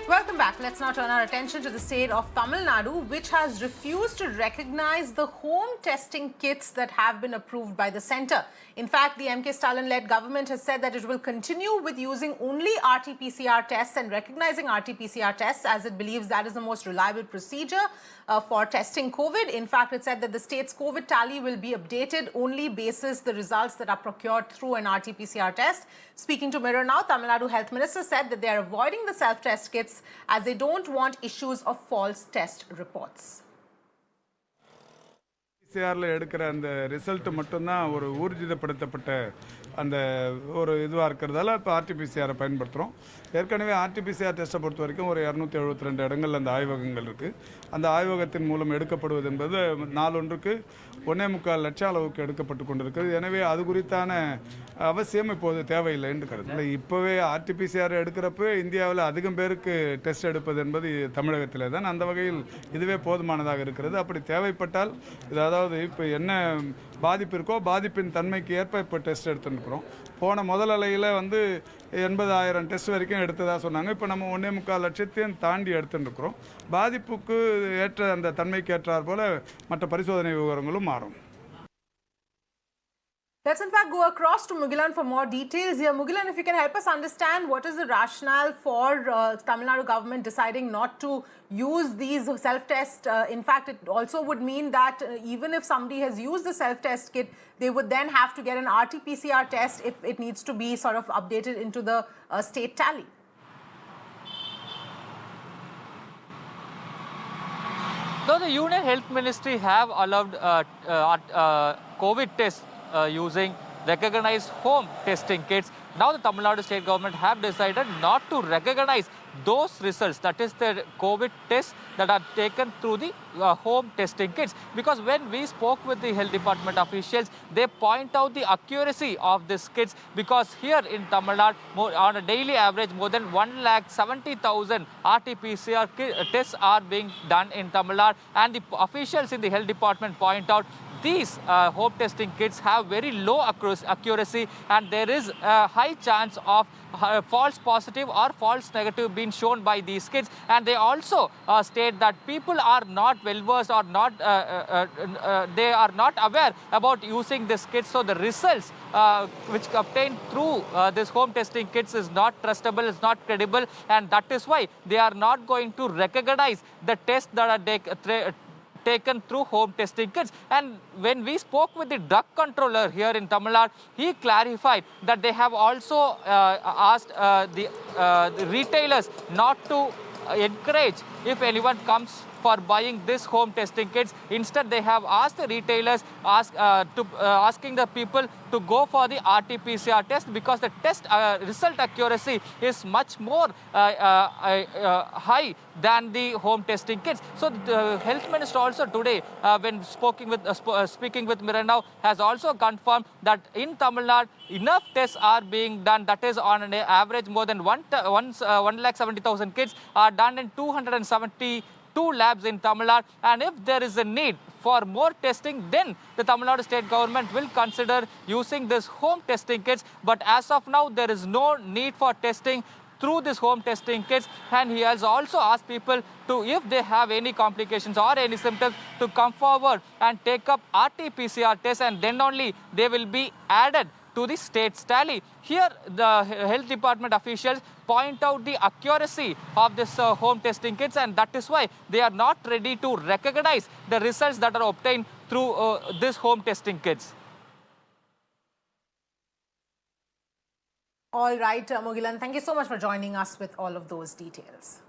Welcome back. Let's now turn our attention to the state of Tamil Nadu, which has refused to recognize the home testing kits that have been approved by the centre. In fact, the MK Stalin-led government has said that it will continue with using only RT-PCR tests and recognizing RT-PCR tests, as it believes that is the most reliable procedure for testing COVID. In fact, it said that the state's COVID tally will be updated only basis the results that are procured through an RT-PCR test. Speaking to Mirror Now, Tamil Nadu Health Minister said that they are avoiding the self-test kits as they don't want issues of false test reports. PCR எடுக்கிற அந்த result மட்டும்தான் ஒரு ஊர்ஜிதப்படுத்தப்பட்ட அந்த ஒரு இதுவாக இருக்கிறதால இப்போ ஆர்டிபிசிஆரை பயன்படுத்துகிறோம். ஏற்கனவே ஆர்டிபிசிஆர் டெஸ்ட்டை பொறுத்த வரைக்கும் ஒரு 272 இடங்கள் அந்த ஆய்வகங்கள் இருக்குது. அந்த ஆய்வகத்தின் மூலம் எடுக்கப்படுவது என்பது நாளொன்றுக்கு 1.25 லட்சம் அளவுக்கு எடுக்கப்பட்டு கொண்டிருக்கிறது. எனவே அது குறித்தான அவசியம் இப்போது தேவையில்லை என்று கருது. இப்போவே ஆர்டிபிசிஆர் எடுக்கிறப்ப இந்தியாவில் அதிகம் பேருக்கு டெஸ்ட் எடுப்பது என்பது தமிழகத்திலே தான். அந்த வகையில் இதுவே போதுமானதாக இருக்கிறது. அப்படி தேவைப்பட்டால் அதாவது இப்போ என்ன பாதிப்பு இருக்கோ பாதிப்பின் தன்மைக்கு ஏற்ப இப்போ டெஸ்ட் எடுத்துருக்குறோம். போன முதல் அலையில் 80,000 டெஸ்ட் வரைக்கும் எடுத்ததாக சொன்னாங்க. இப்போ நம்ம 1.25 லட்சத்தையும் தாண்டி எடுத்துருக்குறோம். பாதிப்புக்கு ஏற்ற அந்த தன்மைக்கு ஏற்றார் போல மற்ற பரிசோதனை விவரங்களும் மாறும். Let's in fact go across to Mugilan for more details here. Mugilan, if you can help us understand what is the rationale for Tamil Nadu government deciding not to use these self-tests. In fact, it also would mean that even if somebody has used the self-test kit, they would then have to get an RT-PCR test if it needs to be sort of updated into the state tally. Though the Union Health Ministry have allowed COVID tests using recognized home testing kits, now the Tamil Nadu state government have decided not to recognize those results, that is the COVID tests that are taken through the home testing kits. Because when we spoke with the health department officials, they point out the accuracy of these kits, because here in Tamil Nadu, on a daily average, more than 170,000 RT-PCR tests are being done in Tamil Nadu, and the officials in the health department point out these home testing kits have very low accuracy, and there is a high chance of false positive or false negative being shown by these kits. And they also state that people are not well versed or not they are not aware about using this kit, so the results which obtained through this home testing kits is not trustable, is not credible, and that is why they are not going to recognize the tests that are taken through home testing kits. And when we spoke with the drug controller here in Tamil Nadu, he clarified that they have also asked the retailers not to encourage if anyone comes for buying this home testing kits. Instead, they have asked the retailers, asking the people to go for the RT-PCR test, because the test result accuracy is much more high than the home testing kits. So the health minister also today, when speaking with Mirror Now, has also confirmed that in Tamil Nadu, enough tests are being done. That is, on an average, more than 170,000 kits are done in 272 labs in Tamil Nadu. And if there is a need for more testing, then the Tamil Nadu state government will consider using this home testing kits. But as of now, there is no need for testing through this home testing kits. And he has also asked people to, if they have any complications or any symptoms, to come forward and take up RT-PCR test, and then only they will be added to the state's tally. Here, the health department officials point out the accuracy of this home testing kits, and that is why they are not ready to recognize the results that are obtained through this home testing kits. All right, Mugilan, thank you so much for joining us with all of those details.